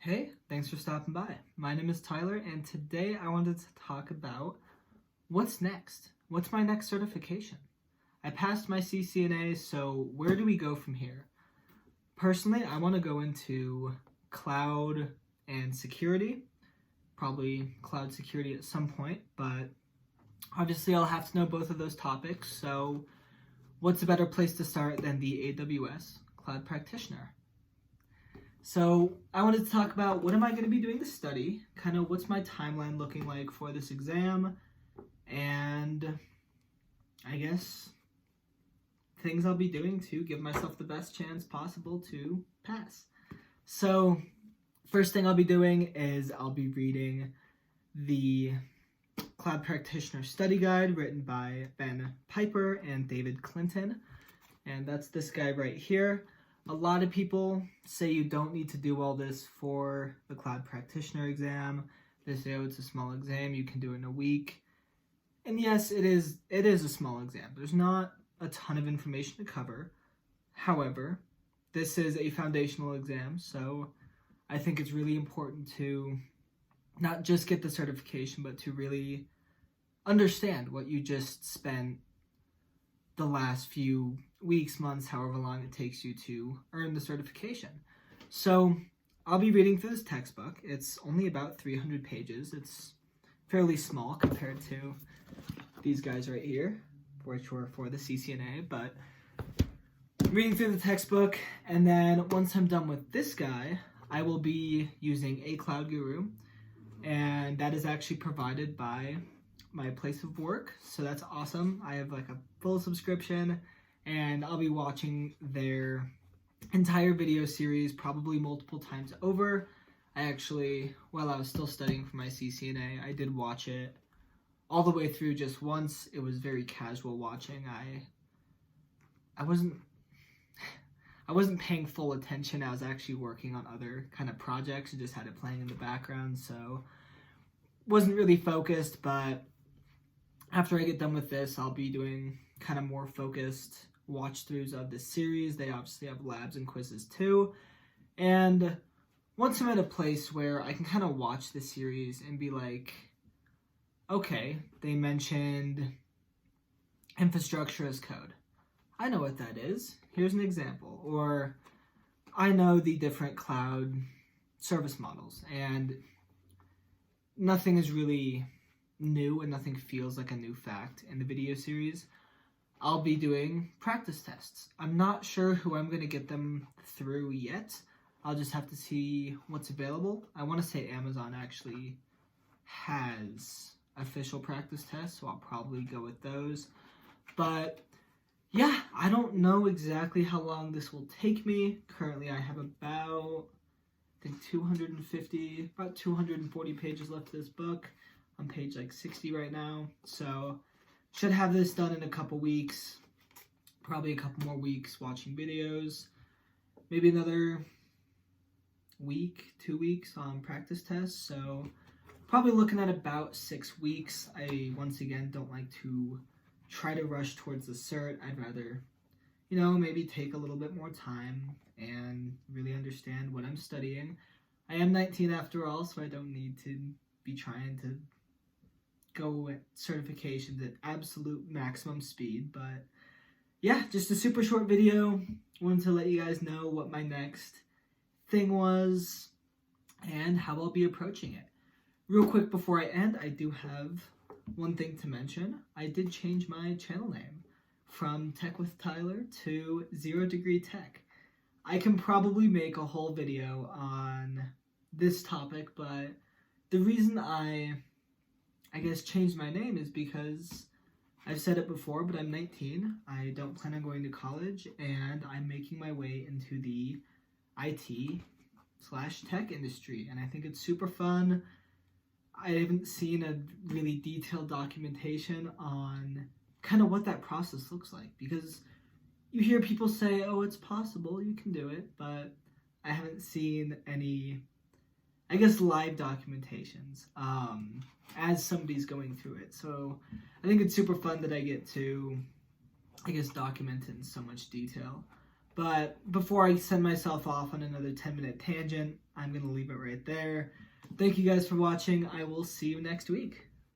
Hey, thanks for stopping by. My name is Tyler, and today I wanted to talk about what's next. What's my next certification? I passed my CCNA, so where do we go from here? Personally, I want to go into cloud and security, probably cloud security at some point, but obviously I'll have to know both of those topics, so what's a better place to start than the AWS Cloud Practitioner? So I wanted to talk about what am I going to be doing to study, kind of what's my timeline looking like for this exam, and I guess things I'll be doing to give myself the best chance possible to pass. So first thing I'll be doing is I'll be reading the Cloud Practitioner Study Guide written by Ben Piper and David Clinton, and that's this guy right here. A lot of people say you don't need to do all this for the Cloud Practitioner exam. They say, oh, it's a small exam, you can do it in a week. And yes, it is a small exam. There's not a ton of information to cover. However, this is a foundational exam, so I think it's really important to not just get the certification, but to really understand what you just spent the last few weeks, months, however long it takes you to earn the certification. So I'll be reading through this textbook. It's only about 300 pages. It's fairly small compared to these guys right here, which were for the CCNA, but reading through the textbook, and then once I'm done with this guy, I will be using a Cloud Guru, and that is actually provided by my place of work, so that's awesome. I have like a full subscription, and I'll be watching their entire video series probably multiple times over. I actually, while I was still studying for my CCNA, I did watch it all the way through just once. It was very casual watching. I wasn't paying full attention. I was actually working on other kind of projects. I just had it playing in the background, so wasn't really focused. But after I get done with this, I'll be doing kind of more focused watch-throughs of this series. They obviously have labs and quizzes too. And once I'm at a place where I can kind of watch the series and be like, okay, they mentioned infrastructure as code. I know what that is. Here's an example. Or I know the different cloud service models, and nothing is really new and nothing feels like a new fact in the video series. I'll be doing practice tests. I'm not sure who I'm going to get them through yet. I'll just have to see what's available. I want to say Amazon actually has official practice tests, so I'll probably go with those. But yeah, I don't know exactly how long this will take me. Currently I have about, I think 240 pages left of this book. On page like 60 right now, so should have this done in a couple weeks, probably a couple more weeks watching videos, maybe another week, 2 weeks on practice tests, so probably looking at about 6 weeks. I, once again, don't like to try to rush towards the cert. I'd rather, maybe take a little bit more time and really understand what I'm studying. I am 19 after all, so I don't need to be trying to go at certifications at absolute maximum speed. But yeah, just a super short video. Wanted to let you guys know what my next thing was and how I'll be approaching it. Real quick before I end, I do have one thing to mention. I did change my channel name from Tech with Tyler to 0 Degree Tech. I can probably make a whole video on this topic, but the reason I guess changed my name is because I've said it before, but I'm 19. I don't plan on going to college, and I'm making my way into the IT/tech industry, and I think it's super fun. I haven't seen a really detailed documentation on kind of what that process looks like, because you hear people say, oh, it's possible, you can do it, but I haven't seen any, I guess, live documentations as somebody's going through it. So I think it's super fun that I get to, I guess, document it in so much detail. But before I send myself off on another 10-minute tangent, I'm going to leave it right there. Thank you guys for watching. I will see you next week.